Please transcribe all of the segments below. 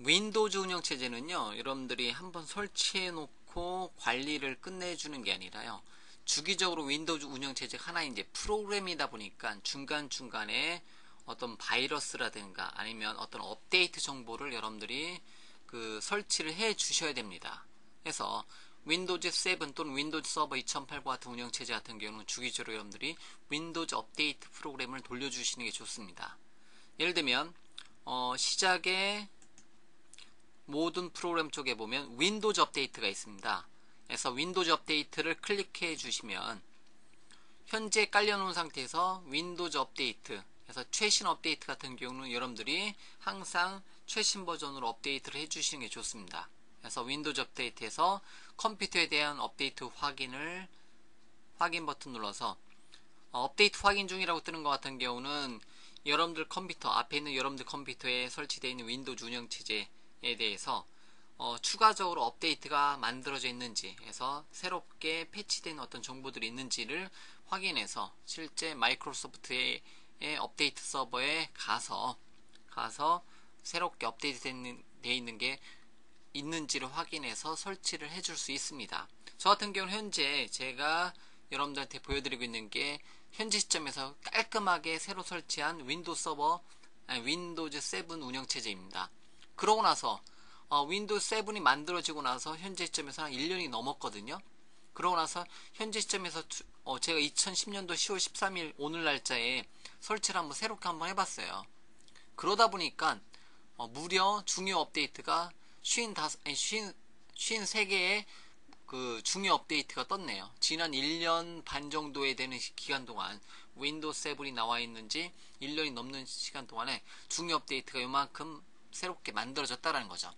윈도우즈 운영체제는요, 여러분들이 한번 설치해 놓고 관리를 끝내주는 게 아니라요, 주기적으로 윈도우즈 운영체제가 하나의 이제 프로그램이다 보니까 중간중간에 어떤 바이러스라든가 아니면 어떤 업데이트 정보를 여러분들이 그 설치를 해 주셔야 됩니다. 그래서 윈도우즈 7 또는 윈도우즈 서버 2008과 같은 운영체제 같은 경우는 주기적으로 여러분들이 윈도우즈 업데이트 프로그램을 돌려주시는 게 좋습니다. 예를 들면 시작에 모든 프로그램 쪽에 보면 윈도우즈 업데이트가 있습니다. 그래서 윈도우즈 업데이트를 클릭해 주시면 현재 깔려놓은 상태에서 윈도우즈 업데이트, 그래서 최신 업데이트 같은 경우는 여러분들이 항상 최신 버전으로 업데이트를 해주시는 게 좋습니다. 그래서 윈도우즈 업데이트에서 컴퓨터에 대한 업데이트 확인 버튼 눌러서 업데이트 확인 중이라고 뜨는 것 같은 경우는 여러분들 컴퓨터, 앞에 있는 여러분들 컴퓨터에 설치되어 있는 윈도우즈 운영체제에 대해서 추가적으로 업데이트가 만들어져 있는지, 해서 새롭게 패치된 어떤 정보들이 있는지를 확인해서 실제 마이크로소프트의 업데이트 서버에 가서 새롭게 업데이트 되어 있는 게 있는지를 확인해서 설치를 해줄 수 있습니다. 저 같은 경우는 현재 제가 여러분들한테 보여드리고 있는 게 현재 시점에서 깔끔하게 새로 설치한 윈도우즈 7 운영체제입니다. 그러고 나서 윈도우즈 7이 만들어지고 나서 현재 시점에서 한 1년이 넘었거든요. 그러고 나서 현재 시점에서 제가 2010년도 10월 13일 오늘 날짜에 설치를 새롭게 한번 해봤어요. 그러다 보니까 무려 중요 업데이트가 53개의 그 중요 업데이트가 떴네요. 지난 1년 반 정도에 되는 기간 동안 윈도우 7이 나와 있는지 1년이 넘는 시간 동안에 중요 업데이트가 요만큼 새롭게 만들어졌다라는 거죠.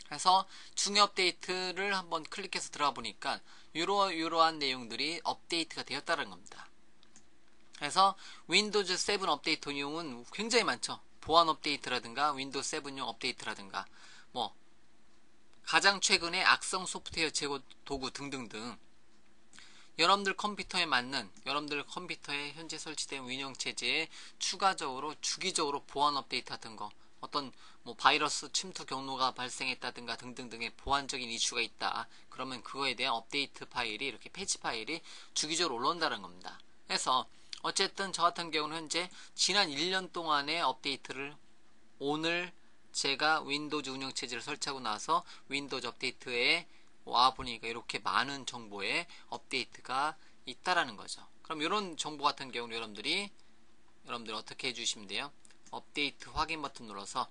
그래서 중요 업데이트를 한번 클릭해서 들어가 보니까 이러한 내용들이 업데이트가 되었다는 겁니다. 그래서 윈도우즈 7 업데이트 내용은 굉장히 많죠. 보안 업데이트라든가 윈도우 7용 업데이트라든가 뭐 가장 최근에 악성 소프트웨어 제거 도구 등등등 여러분들 컴퓨터에 맞는 여러분들 컴퓨터에 현재 설치된 운영체제에 추가적으로 주기적으로 보안 업데이트 같은 거, 어떤 뭐 바이러스 침투 경로가 발생했다든가 등등등의 보안적인 이슈가 있다, 그러면 그거에 대한 업데이트 파일이, 이렇게 패치 파일이 주기적으로 올라온다는 겁니다. 그래서 어쨌든 저 같은 경우는 현재 지난 1년 동안의 업데이트를 오늘 제가 윈도우즈 운영체제를 설치하고 나서 윈도우즈 업데이트에 와보니까 이렇게 많은 정보의 업데이트가 있다라는 거죠. 그럼 이런 정보 같은 경우는 여러분들 어떻게 해주시면 돼요? 업데이트 확인 버튼 눌러서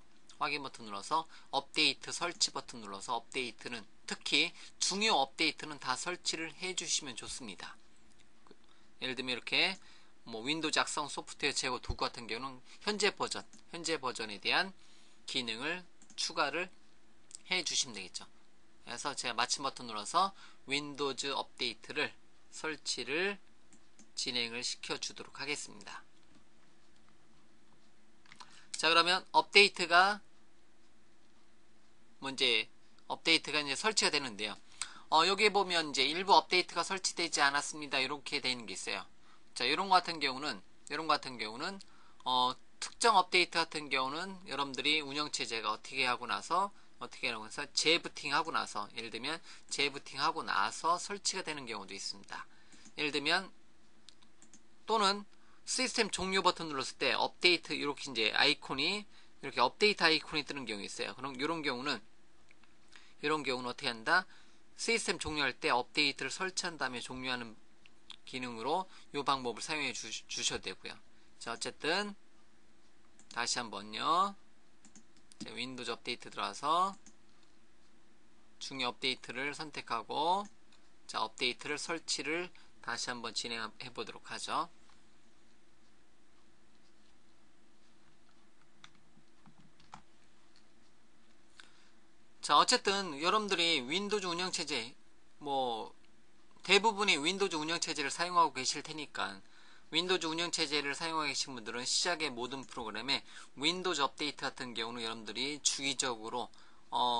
업데이트 설치 버튼 눌러서 업데이트는, 특히 중요 업데이트는 다 설치를 해주시면 좋습니다. 예를 들면 이렇게 윈도우즈 악성 소프트웨어 제거 도구 같은 경우는 현재 버전에 대한 기능을 추가를 해 주시면 되겠죠. 그래서 제가 마침 버튼 눌러서 윈도우즈 업데이트를 설치를 진행을 시켜 주도록 하겠습니다. 자, 그러면 업데이트가 이제 설치가 되는데요. 여기에 보면 이제 일부 업데이트가 설치되지 않았습니다, 이렇게 되는 게 있어요. 자, 이런 거 같은 경우는 특정 업데이트 같은 경우는 여러분들이 운영체제가 어떻게 하고 나서 재부팅 하고 나서, 예를 들면 재부팅 하고 나서 설치가 되는 경우도 있습니다. 예를 들면 또는 시스템 종료 버튼 눌렀을 때 업데이트 이렇게 이제 아이콘이, 이렇게 업데이트 아이콘이 뜨는 경우 있어요. 그럼 이런 경우는 어떻게 한다? 시스템 종료할 때 업데이트를 설치한 다음에 종료하는 기능으로 이 방법을 사용해 주셔도 되고요. 자, 어쨌든 다시 한번요. 윈도우즈 업데이트 들어와서 중요 업데이트를 선택하고, 자, 업데이트를 설치를 다시 한번 진행해 보도록 하죠. 자, 어쨌든 여러분들이 윈도우즈 운영체제, 대부분이 윈도우즈 운영체제를 사용하고 계실 테니까, 윈도우즈 운영체제를 사용하고 계신 분들은 시작의 모든 프로그램에 윈도우즈 업데이트 같은 경우는 여러분들이 주기적으로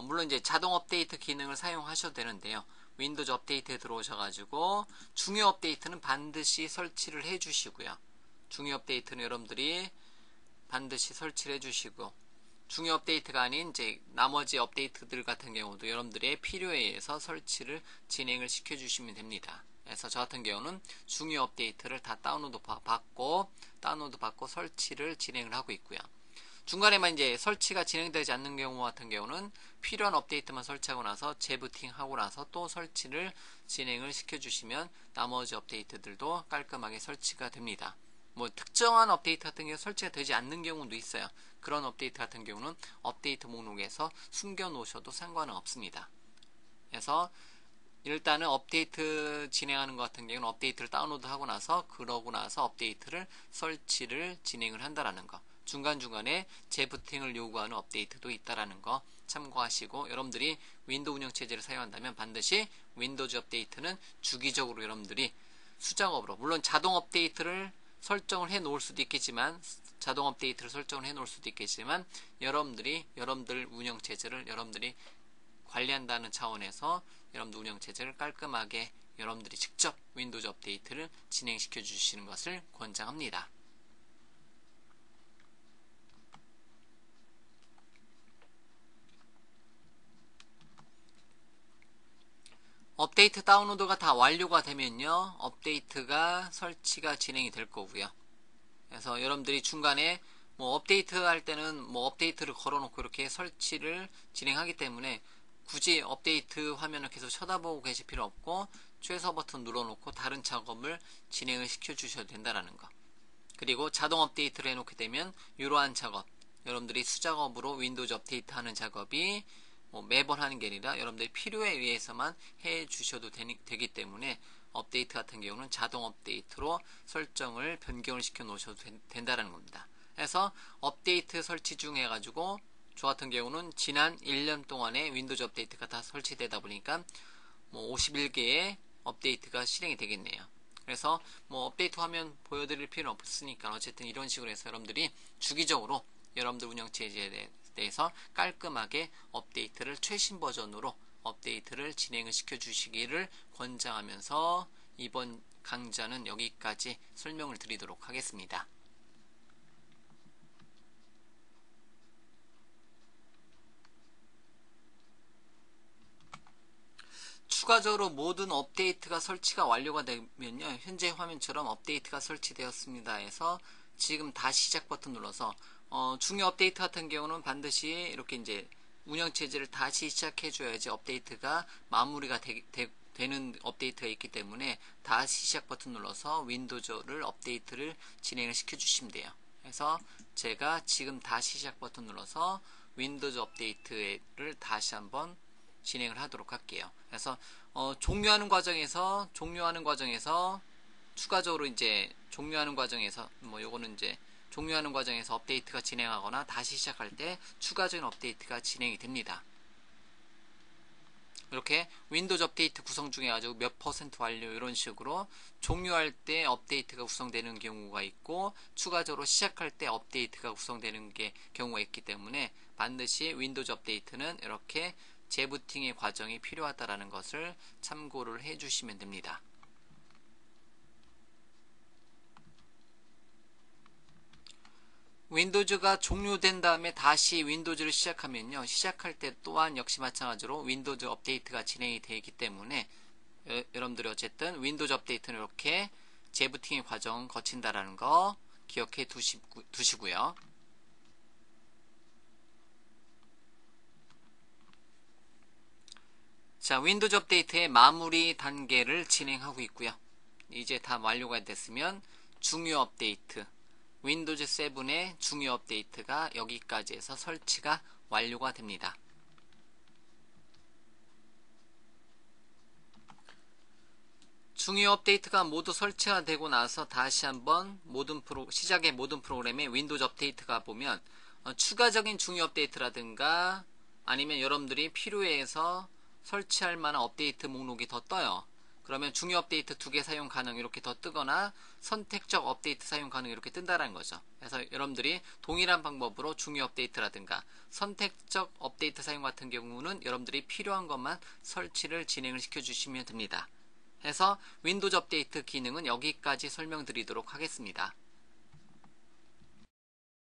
물론 이제 자동 업데이트 기능을 사용하셔도 되는데요. 윈도우즈 업데이트에 들어오셔가지고 중요 업데이트는 반드시 설치를 해주시고요. 중요 업데이트는 여러분들이 반드시 설치를 해주시고, 중요 업데이트가 아닌 이제 나머지 업데이트들 같은 경우도 여러분들의 필요에 의해서 설치를 진행을 시켜주시면 됩니다. 그래서 저 같은 경우는 중요 업데이트를 다 다운로드 받고 설치를 진행을 하고 있고요. 중간에만 이제 설치가 진행되지 않는 경우 같은 경우는 필요한 업데이트만 설치하고 나서 재부팅하고 나서 또 설치를 진행을 시켜주시면 나머지 업데이트들도 깔끔하게 설치가 됩니다. 뭐 특정한 업데이트 같은 경우 설치가 되지 않는 경우도 있어요. 그런 업데이트 같은 경우는 업데이트 목록에서 숨겨 놓으셔도 상관은 없습니다. 그래서 일단은 업데이트 진행하는 것 같은 경우는 업데이트를 다운로드 하고 나서 그러고 나서 업데이트를 설치를 진행을 한다라는 거, 중간중간에 재부팅을 요구하는 업데이트도 있다라는 거 참고하시고, 여러분들이 윈도우 운영체제를 사용한다면 반드시 윈도우즈 업데이트는 주기적으로 여러분들이 수작업으로, 물론 자동 업데이트를 설정을 해 놓을 수도 있겠지만 여러분들 운영체제를 여러분들이 관리한다는 차원에서 여러분들 운영체제를 깔끔하게 여러분들이 직접 윈도우즈 업데이트를 진행시켜 주시는 것을 권장합니다. 업데이트 다운로드가 다 완료가 되면요, 업데이트가 설치가 진행이 될 거고요. 그래서 여러분들이 중간에 뭐 업데이트 할 때는 뭐 업데이트를 걸어놓고 이렇게 설치를 진행하기 때문에 굳이 업데이트 화면을 계속 쳐다보고 계실 필요 없고 최소 버튼 눌러놓고 다른 작업을 진행을 시켜 주셔도 된다는 거. 그리고 자동 업데이트를 해놓게 되면 이러한 작업, 여러분들이 수작업으로 윈도우즈 업데이트 하는 작업이 뭐 매번 하는 게 아니라 여러분들이 필요에 의해서만 해 주셔도 되기 때문에 업데이트 같은 경우는 자동 업데이트로 설정을 변경을 시켜 놓으셔도 된다는 겁니다. 그래서 업데이트 설치 중 해가지고 저 같은 경우는 지난 1년 동안에 윈도우즈 업데이트가 다 설치되다 보니까 뭐 51개의 업데이트가 실행이 되겠네요. 그래서 뭐 업데이트 화면 보여드릴 필요는 없으니까 어쨌든 이런 식으로 해서 여러분들이 주기적으로 여러분들 운영체제에 대해서 깔끔하게 업데이트를 최신 버전으로 업데이트를 진행을 시켜 주시기를 권장하면서 이번 강좌는 여기까지 설명을 드리도록 하겠습니다. 추가적으로 모든 업데이트가 설치가 완료가 되면요, 현재 화면처럼 업데이트가 설치되었습니다 해서 지금 다시 시작 버튼 눌러서 중요 업데이트 같은 경우는 반드시 이렇게 이제 운영체제를 다시 시작해 줘야지 업데이트가 마무리가 되는 업데이트가 있기 때문에 다시 시작 버튼 눌러서 윈도우즈를 업데이트를 진행을 시켜 주시면 돼요. 그래서 제가 지금 다시 시작 버튼 눌러서 윈도우즈 업데이트를 다시 한번 진행을 하도록 할게요. 그래서 종료하는 과정에서 추가적으로 이제 종료하는 과정에서 뭐 요거는 이제 종료하는 과정에서 업데이트가 진행하거나 다시 시작할 때 추가적인 업데이트가 진행이 됩니다. 이렇게 윈도우즈 업데이트 구성 중에 가지고 몇 % 완료 이런 식으로 종료할 때 업데이트가 구성되는 경우가 있고 추가적으로 시작할 때 업데이트가 구성되는 경우가 있기 때문에 반드시 윈도우즈 업데이트는 이렇게 재부팅의 과정이 필요하다는 것을 참고를 해주시면 됩니다. 윈도우즈가 종료된 다음에 다시 윈도우즈를 시작하면요, 시작할 때 또한 역시 마찬가지로 윈도우즈 업데이트가 진행이 되기 때문에 여러분들이 어쨌든 윈도우즈 업데이트는 이렇게 재부팅의 과정 거친다라는 거 기억해 두시고요. 자, 윈도우즈 업데이트의 마무리 단계를 진행하고 있고요. 이제 다 완료가 됐으면 중요 업데이트, 윈도우즈 7의 중요 업데이트가 여기까지 해서 설치가 완료가 됩니다. 중요 업데이트가 모두 설치가 되고 나서 다시 한번 시작의 모든 프로그램에 윈도우즈 업데이트가 보면 추가적인 중요 업데이트라든가 아니면 여러분들이 필요해서 설치할 만한 업데이트 목록이 더 떠요. 그러면 중요 업데이트 2개 사용 가능 이렇게 더 뜨거나 선택적 업데이트 사용 가능 이렇게 뜬다는 거죠. 그래서 여러분들이 동일한 방법으로 중요 업데이트라든가 선택적 업데이트 사용 같은 경우는 여러분들이 필요한 것만 설치를 진행을 시켜 주시면 됩니다. 해서 윈도우즈 업데이트 기능은 여기까지 설명드리도록 하겠습니다.